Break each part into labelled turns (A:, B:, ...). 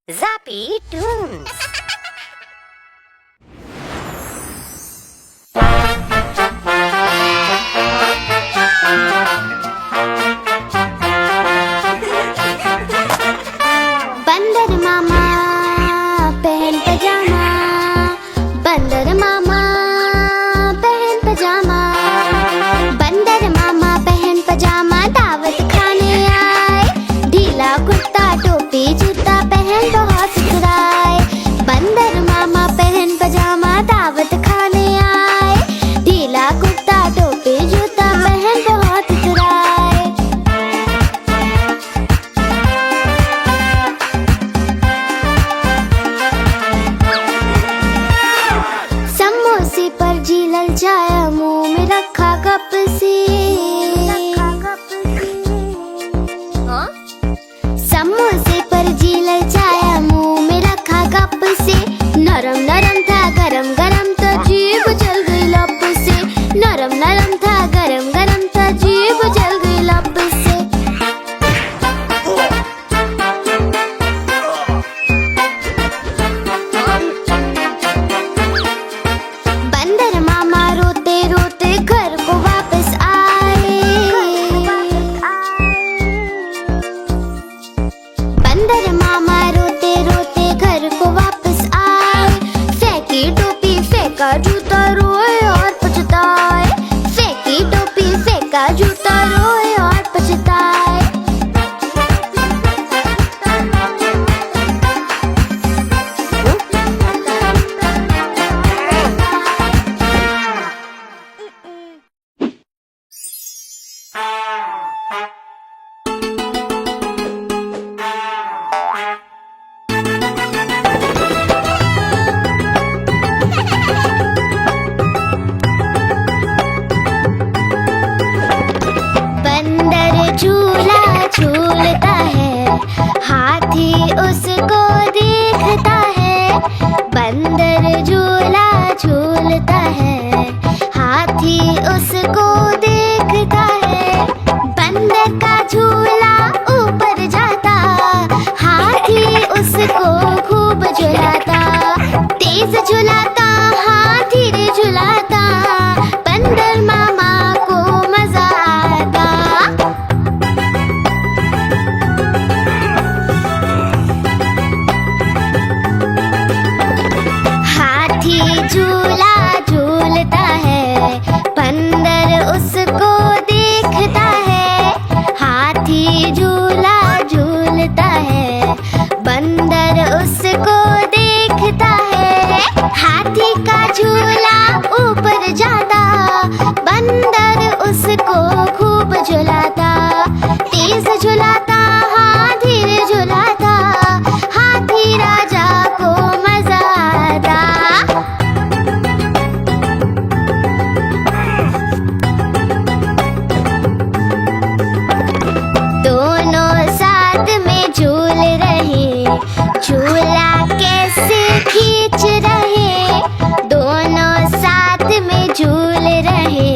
A: Zappy Tunes.
B: बंदर मामा पहन पजामा, बंदर मामा पहन पजामा, बंदर मामा पहन पजामा दावत खाने आए। ढीला कुर्ता टोपी जूता पहन बहुत सुधराए। बंदर मामा पहन पजामा दावत खाने आए। ढीला कुर्ता टोपी जूता पहन बहुत सुधराए। समोसे पर जी ललचाया, मुंह में रखा कप से। समोसे पर जी ललचाया, मुंह में रखा कप से। नरम नरम था गरम गरम तो जीभ जल गई लप से। नरम नरम था गरम गरम तो जीभ जल गई लप से। बंदर मामा रोते रोते घर को वापस आए। बंदर मामा रोते रोते घर को वापस आए। फेंकी टोपी फेंका जूता रोए और पछताए। फेंकी टोपी फेंका जूता रोए और पछताए। बंदर झूला झूलता है, हाथी उसको देखता है। बंदर झूला झूलता है, हाथी उसको देखता है। बंदर का झूला ऊपर जाता, हाथी उसको खूब झुलाता। तेज झुलाता हाथी रे झुलाता, बंदर मामा को मजा आता। हाथी झूला झूलता है, बंदर उसको देखता है। हाथी झूला झूलता है, बंदर उसको देखता है। हाथी का झूला ऊपर जाता, बंदर उसको खूब झुलाता। तेज झुलाता हाथी रे झुलाता, हाथी राजा को मजा आता। दोनों साथ में झूल रहे, झूला कैसे खींच रहे। दोनों साथ में झूल रहे,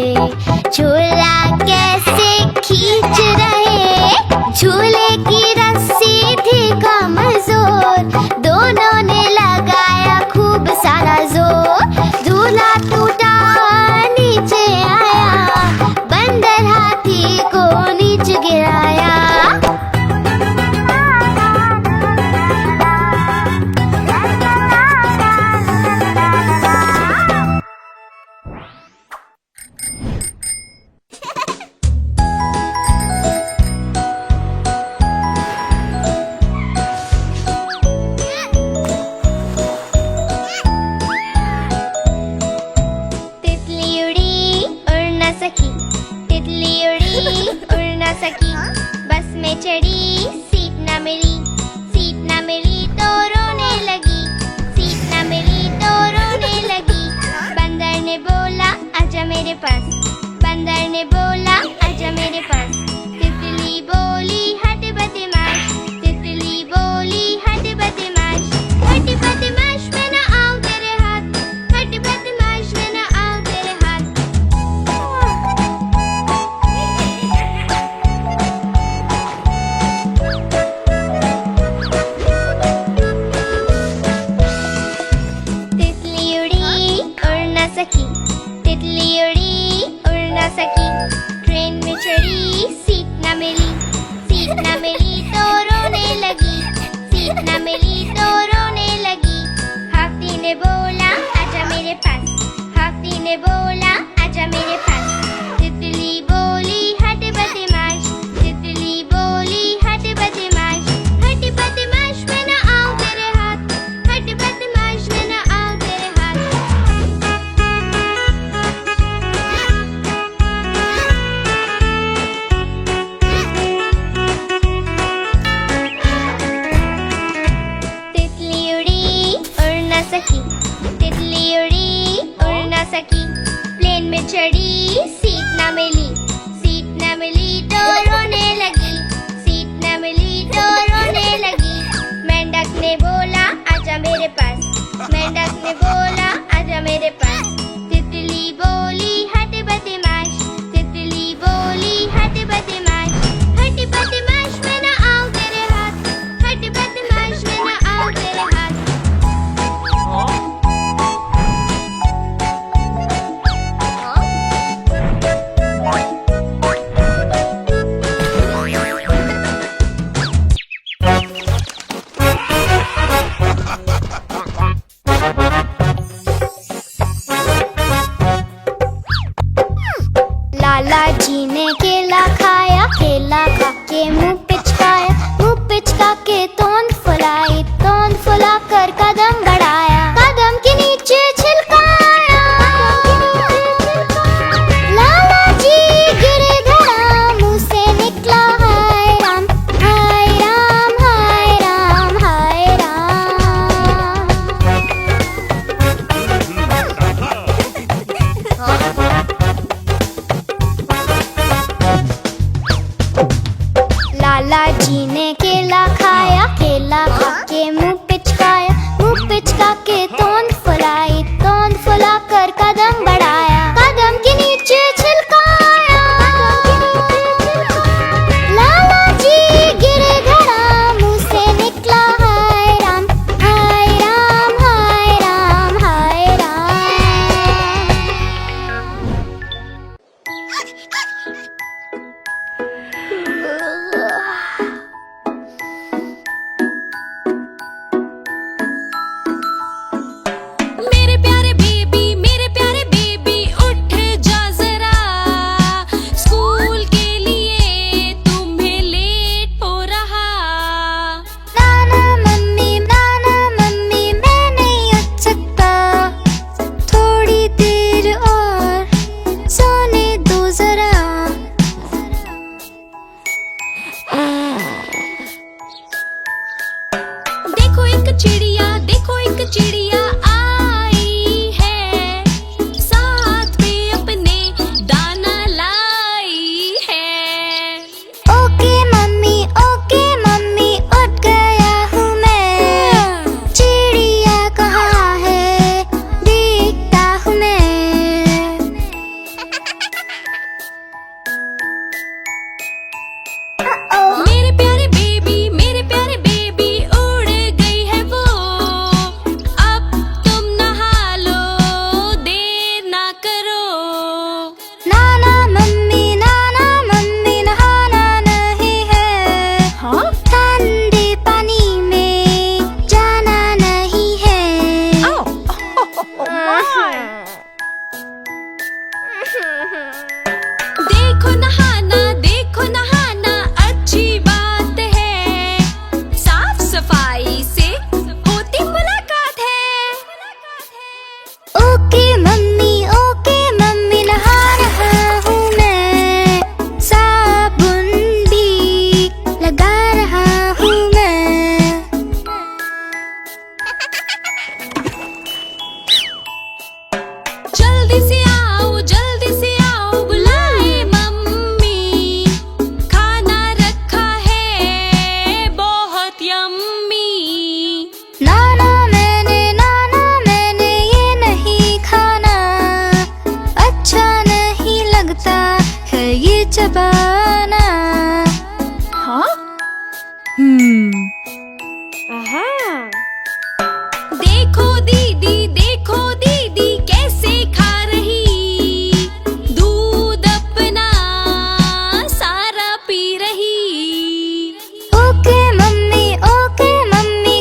B: झूला कैसे खींच रहे। झूले की रस्सी थी कमजोर, दोनों ने लगाया खूब सारा जोर। झूला टूटा नीचे आया, बंदर हाथी को नीचे गिराया। तितली उड़ी उड़ न सकी, तितली उड़ी उड़ न सकी। बस में चढ़ी सीट न मिली, सीट न मिली तो रोने लगी। सीट न मिली तो रोने लगी। बंदर ने बोला आजा मेरे पास, बंदर ने बोला आजा मेरे पास। तितली बोली हट बदमाश, तितली बोली हट बदमाश। हट बदमाश मैं न आऊं तेरे हाथ, हट बदमाश मैं न आऊं तेरे हाथ। सीट न मिली तो रोने लगी। हाथी ने बोला आजा मेरे पास, हाथी ने बोला आजा मेरे पास। तितली बोली हट बदमाश, तितली बोली हट बदमाश, हट बदमाश मैं न आऊं तेरे हाथ, हट बदमाश मैं न आऊं तेरे हाथ। तितली उड़ी उड़ न सकी, तितली उड़ी उड़ न सकी। प्लेन में चढ़ी सीट न मिली, सीट न मिली तो रोने लगी, सीट न मिली तो रोने लगी। मेंढक ने बोला आजा मेरे पास, मेंढक ने बोला आजा मेरे पास। तितली बोली हट बदमाश, तितली बोली हट बदमाश, हट बदमाश मैं न आऊं तेरे हाथ, हट बदमाश मैं न आऊं तेरे हाथ। लाला जी ने केला खाया, केला खा के मुंह पिचकाया, मुंह पिचका के तोंद फुलाई, तोंद फुला कर कदम बढ़ाया, कदम के नीचे छिलकाया। लाला जी गिरे धड़ा, मुंह से निकला हाय राम, हाय राम, हाय राम, हाय राम। लाला जी ने केला खाया, केला खा के मुंह पिचकाया, मुंह पिचका के तोंद फुलाई, तोंद फुला कर कदम बढ़ाया, कदम के नीचे छिलकाया। लाला जी गिरे धड़ा, मुंह से निकला हाय राम, हाय राम, हाय राम, हाय राम। मेरे प्यारे बेबी उठ जा जरा, स्कूल के लिए तुम्हें लेट हो रहा। नाना मम्मी मैं नहीं उठ सकता, थोड़ी देर और सोने दो जरा। देखो एक चिड़िया, देखो एक चिड़िया आई है, साथ में अपने दाना लाई है। ओके मम्मी उठ गया हूँ मैं, चिड़िया कहाँ है देखता हूँ मैं। मेरे प्यारे बेबी उड़ गई है वो, अब तुम नहा लो, देर ना करो। नाना मम्मी नहाना नहीं है, हाँ? ठंडे पानी में जाना नहीं है। देखो नहाना अच्छी बात है, साफ सफाई से होती मुलाकात है। ओके मम्मी नहा रहा हूँ मैं, साबुन भी लगा रहा हूँ मैं। जल्दी से आओ बुलाए मम्मी, खाना रखा है बहुत यम्मी। नाना मैंने ये नहीं खाना, अच्छा नहीं लगता है ये चबाना। हाँ? देखो दीदी कैसे खा रही, दूध अपना सारा पी रही। ओके मम्मी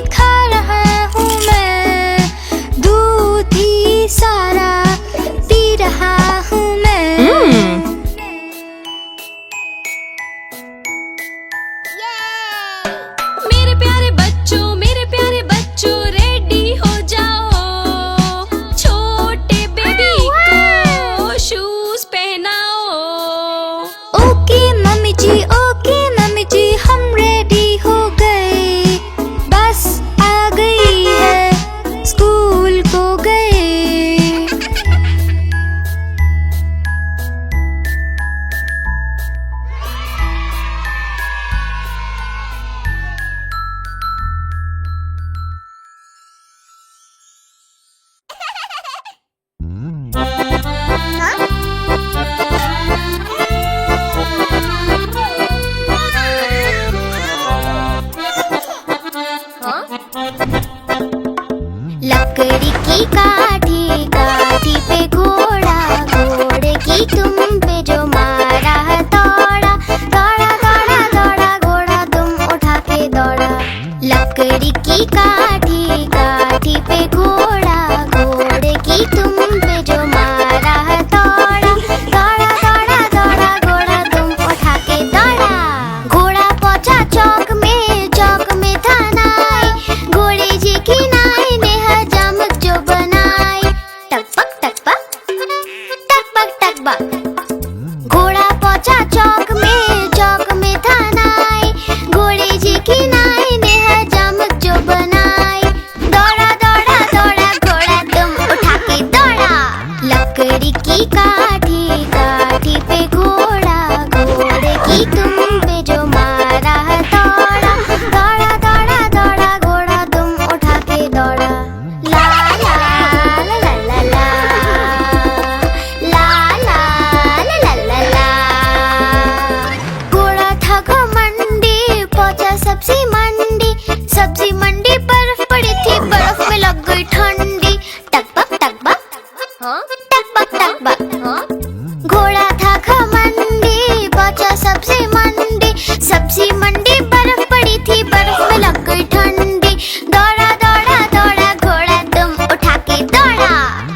B: लकड़ी की काठी, काठी पे घोड़ा, घोड़े की तुम पे जो मारा दौड़ा, दौड़ा दौड़ा दौड़ा घोड़ा तुम उठा के दौड़ा। लकड़ी की काठी, काठी पे घोड़ा, घोड़े की तुम पे जो मारा दौड़ा, दौड़ा दौड़ा दौड़ा घोड़ा तुम उठा के दौड़ा। घोड़ा पहुंचा चौक में, चौक में था नाई, घोड़े जी की नाई ने हजामत जो बनाई। टकबक टकबक टकबक टकबक। घोड़ा पहुंचा चौक में, चौक में था नाई, घोड़े जी की नाई ने हजामत जो बनाई। दौड़ा दौड़ा दौड़ा घोड़ा तुम उठा के दौड़ा। लकड़ी की काठी, काठी पे घोड़ा, घोड़े की तुम पे जो मारा दौड़ा, दौड़ा दौड़ा दौड़ा घोड़ा तुम उठा के दौड़ा। ला ला ला ला ला ला, ला ला ला ला ला ला। घोड़ा था घमंडी, पहुंचा सब्जी मंडी, सब्जी मंडी बर्फ पड़ी थी, बर्फ में लग गई ठंडी। टकबक टकबक टकबक टकबक। घोड़ा था घमंडी, पहुंचा सब्जी मंडी, सब्जी मंडी बर्फ पड़ी थी, बर्फ में लग गई ठंडी। दौड़ा दौड़ा दौड़ा घोड़ा तुम उठा के दौड़ा।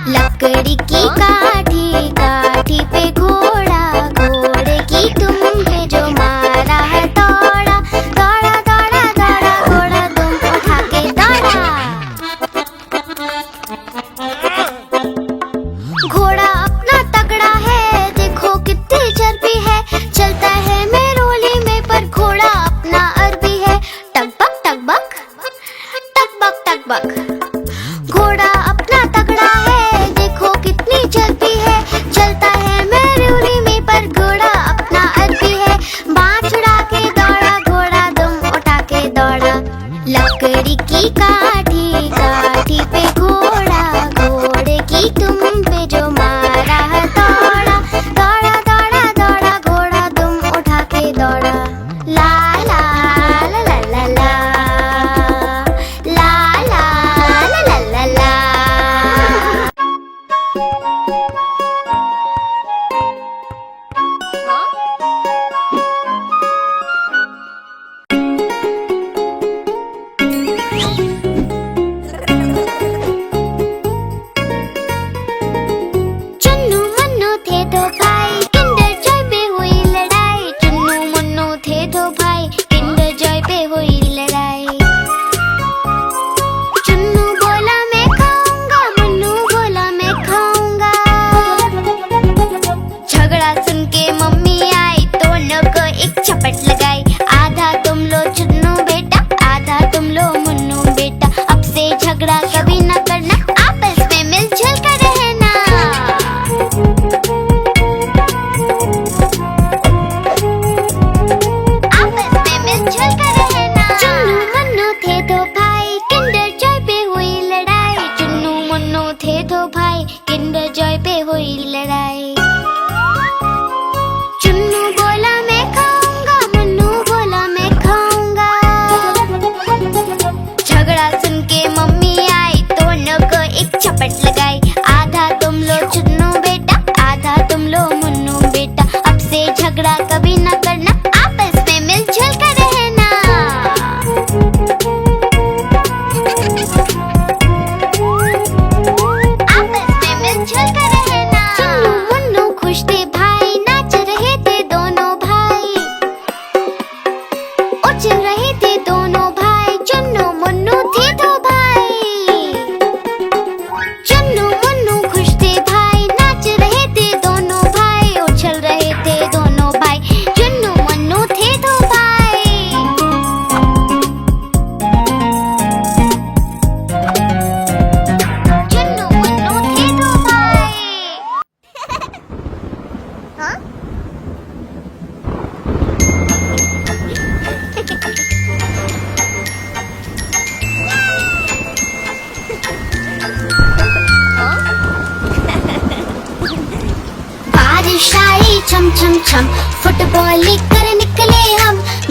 B: लकड़ी की काठी, काठी पे घोड़ा, घोड़े की तुम पे जो मारा दौड़ा, दौड़ा दौड़ा दौड़ा घोड़ा तुम उठा के दौड़ा। घोड़ा अपना तगड़ा है, देखो कितनी चर्बी है, चलता है मेरोली में पर घोड़ा अपना अरबी है। टकबक टकबक टकबक टकबक। घोड़ा अपना तगड़ा है, देखो कितनी चर्बी है, चलता है मेरोली में पर घोड़ा अपना अरबी है। बाँह उड़ा के दौड़ा घोड़ा तुम उठा के दौड़ा। लकड़ी की काठी, काठी पे घोड़ा, घोड़े की तुम पे जो मारा दौड़ा, दौड़ा दौड़ा दौड़ा घोड़ा तुम उठा के दौड़ा। ला ला ला ला ला ला, ला ला ला ला ला ला। चुन्नू मुन्नू थे दो भाई, किंडर जॉय पे हुई लड़ाई। चुन्नू मुन्नू थे दो भाई, किंडर जॉय पे हुई लड़ाई। चुन्नू बोला मैं खाऊंगा, मुन्नू बोला मैं खाऊंगा। झगड़ा सुन के मम्मी आई, दोनों को एक चपट लगाई। आधा तुम लो चुन्नू बेटा, आधा तुम लो मुन्नू बेटा। अब से झगड़ा कभी न करना, आपस में मिलजुल कर रहना। आपस में मिलजुल कर रहना। चुन्नू मुन्नू थे दो भाई, किंडर जॉय पे हुई लड़ाई। चुन्नू मुन्नू थे दो भाई, किंडर जॉय पे हुई लड़ाई। चुन्नू बोला मैं खाऊंगा, मुन्नू बोला मैं खाऊंगा। झगड़ा सुन के मम्मी आई, दोनों को एक चपट लगाई। आधा तुम लो चुन्नू बेटा, आधा तुम लो मुन्नू बेटा। अब से झगड़ा कभी न करना, आपस में मिलजुल कर रहना। आपस में मिलजुल कर रहना। चुन्नू मुन्नू खुश थे भाई, नाच रहे थे दोनों भाई, उछल रहे थे दोनों भाई। चुन्नू मुन्नू थे दो भाई। चुन्नू मुन्नू खुश थे भाई, नाच रहे थे दोनों भाई, उछल रहे थे दोनों भाई। चुन्नू मुन्नू थे दो भाई। चुन्नू मुन्नू थे दो भाई। हाँ? बारिश आई छम छम छम, फुटबॉल लेकर निकले हम।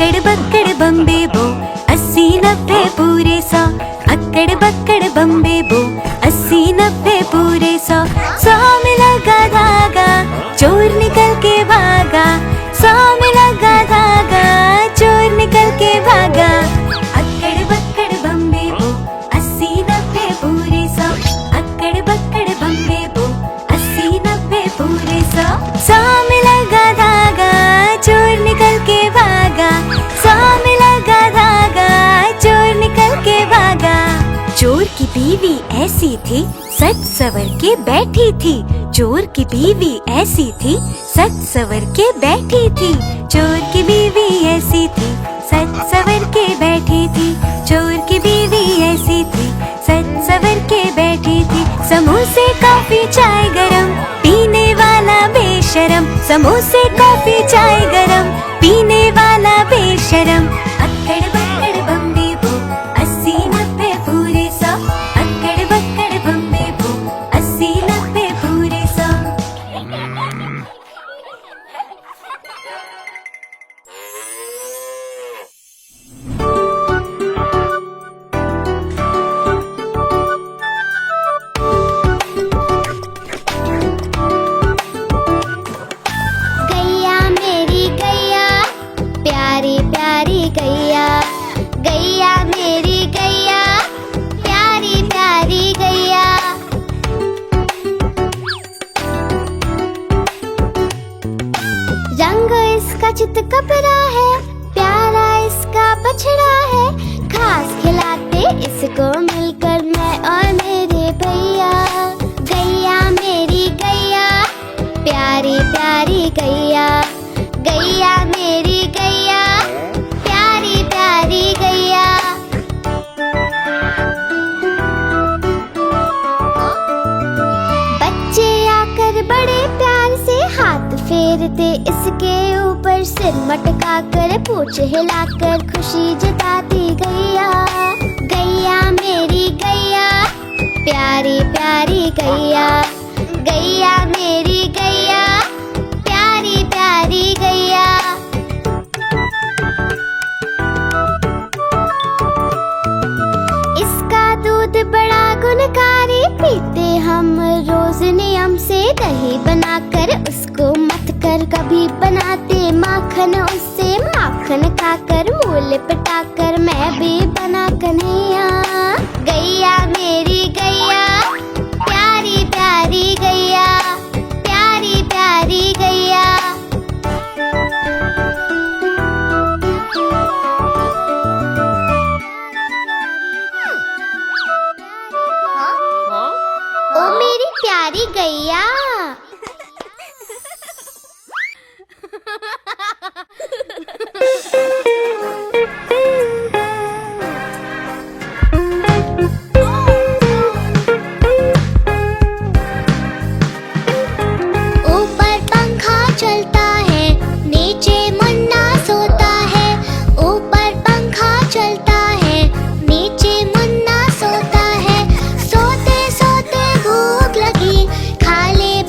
C: अक्कड़ बक्कड़ बम्बे बो, 80 90 पूरे 100। अक्कड़ बक्कड़ बम्बे बो, 80 90 पूरे 100। 100 में लगा धागा, चोर निकल के भागा। 100 में लगा धागा, चोर निकल के भागा। अक्कड़ बक्कड़ बम्बे बो, 80 90 पूरे 100। अक्कड़ बक्कड़ बम्बे बो, 80 90 पूरे 100। 100 में लगा धागा, चोर निकल के भागा। 100 में लगा धागा, चोर निकल के भागा। चोर की बीवी ऐसी थी, सच सवर के बैठी थी। चोर की बीवी ऐसी थी, सच सवर के बैठी थी। चोर की बीवी ऐसी थी, सच सवर के बैठी थी। चोर की बीवी ऐसी थी, सच सवर के बैठी थी। समोसे कॉफी चाय गरम, पीने वाला बेशरम। समोसे कॉफी चाय गरम, पीने वाला बेशरम। अक्कड़ बक्कड़ बम्बे बो, 80 90 पूरे 100। अक्कड़ बक्कड़ बम्बे बो, 80 90 पूरे 100।
B: गैया मेरी गैया, प्यारी प्यारी गैया। गैया मेरी गैया, प्यारी प्यारी गैया। रंग इसका चित कपरा है, प्यारा इसका बछड़ा है। घास खिलाते इसको मिलकर मैं और मेरे भैया। गैया मेरी गैया, प्यारी प्यारी गैया। गैया मेरी गैया, प्यारी प्यारी गैया। बच्चे आकर बड़े प्यार से हाथ फेरते इसके ऊपर, सिर मटका कर पूंछ हिलाकर खुशी जताती गैया। गैया मेरी गैया, प्यारी प्यारी गैया। गैया मेरी गैया, प्यारी प्यारी गैया। इसका दूध बड़ा गुणकारी, पीते हम रोज नियम से। दही बनाकर उसको मथ कर कभी बनाते माखन उससे। माखन खाकर मूल पिटाकर मैं भी बना कन्हैया। गैया मेरी गैया, प्यारी प्यारी गैया। प्यारी प्यारी गैया। ओ मेरी प्यारी गैया। ऊपर पंखा चलता है, नीचे मुन्ना सोता है। ऊपर पंखा चलता है, नीचे मुन्ना सोता है। सोते सोते भूख लगी, खा ले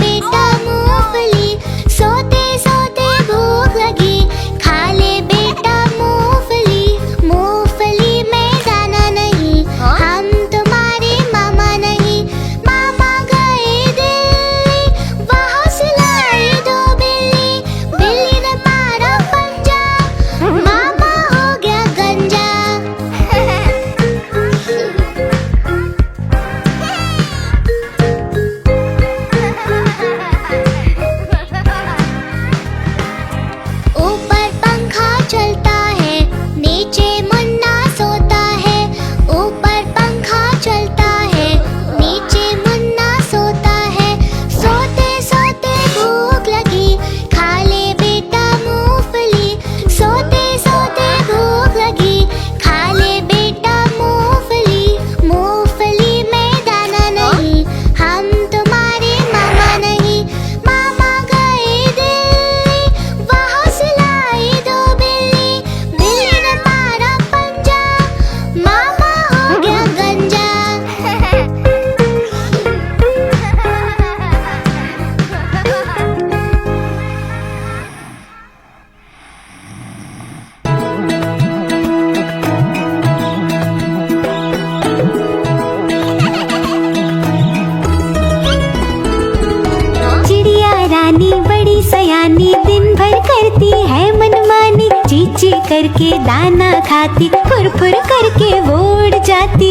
C: करती है मनमानी, ची ची करके दाना खाती, फुर फुर करके वो उड़ जाती।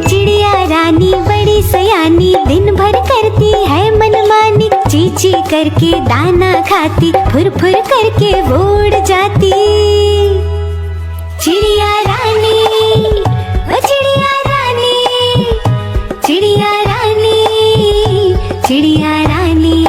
C: चिड़िया रानी बड़ी सयानी, दिन भर करती है मनमानी, ची ची करके दाना खाती, फुर फुर करके वो उड़ जाती। चिड़िया रानी, ओ चिड़िया रानी, चिड़िया रानी, चिड़िया रानी।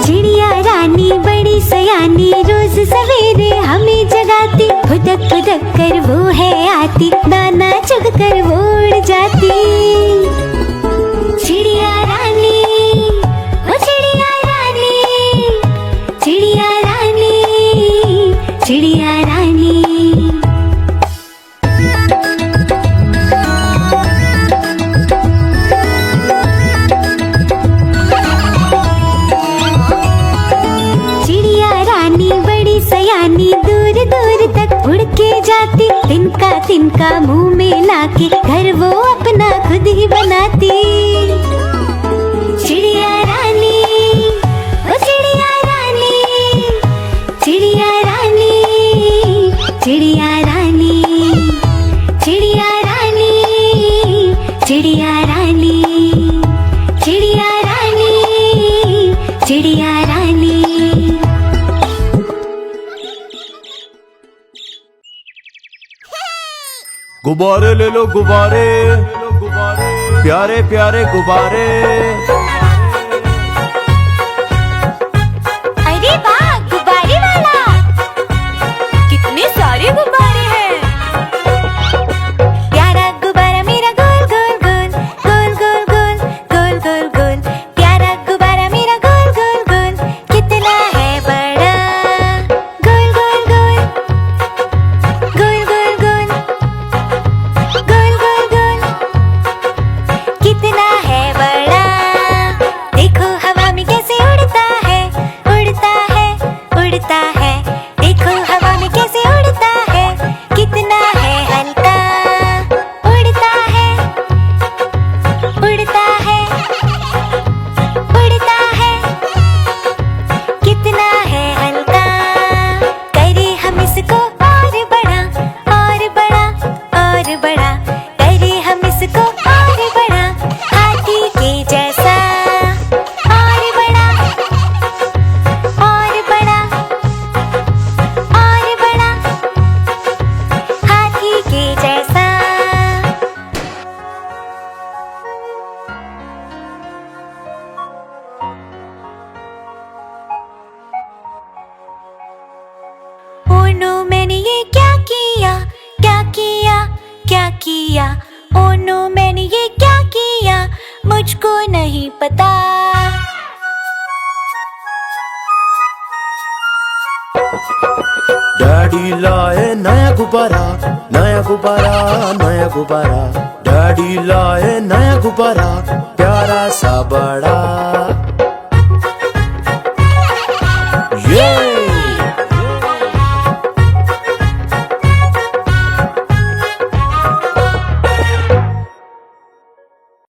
C: चिड़िया रानी बड़ी सयानी, रोज सवेरे हमें जगाती, फुदक फुदक कर वो है आती, दाना चुग कर वो उड़ जाती। चिड़िया रानी, ओ चिड़िया रानी, चिड़िया रानी, चिड़िया रानी। चिड़िया रानी बड़ी सयानी, दूर दूर तक उड़ के जाती, तिनका मुंह में लाके घर वो अपना खुद ही बनाती। चिड़िया रानी, ओ चिड़िया रानी, चिड़िया रानी, चिड़िया रानी, चिड़िया रानी, चिड़िया रानी, चिड़िया रानी, चिड़िया रानी।
D: गुब्बारे ले लो गुब्बारे, प्यारे प्यारे गुब्बारे।
C: अरे वाह, गुब्बारे वाला, कितने सारे गुब्बारे हैं। प्यारा गुब्बारा मेरा गोल गोल गोल, गोल गोल गोल, गोल गोल गोल। प्यारा गुब्बारा मेरा गोल गोल गोल, कितना है बड़ा। गोल गोल गोल, गोल गोल गोल, गोल गोल गोल, कितना है बड़ा। देखो हवा में कैसे उड़ता है, उड़ता है, उड़ता है। देखो हवा में कैसे उड़ता है, कितना है हल्का। उड़ता है, उड़ता है, उड़ता है, कितना है हल्का। करे हम इसको और बड़ा, और बड़ा, और बड़ा। करे हम इसको और बड़ा, हाथी के जैसा। और बड़ा, और बड़ा, और बड़ा, हाथी के जैसा। ओ नो, मैंने ये क्या किया, क्या किया, क्या किया। ओ नो, मैंने ये क्या किया, मुझको नहीं पता।
D: डैडी लाए नया गुब्बारा, नया गुब्बारा, नया गुब्बारा। डैडी लाए नया गुब्बारा, प्यारा सा बड़ा।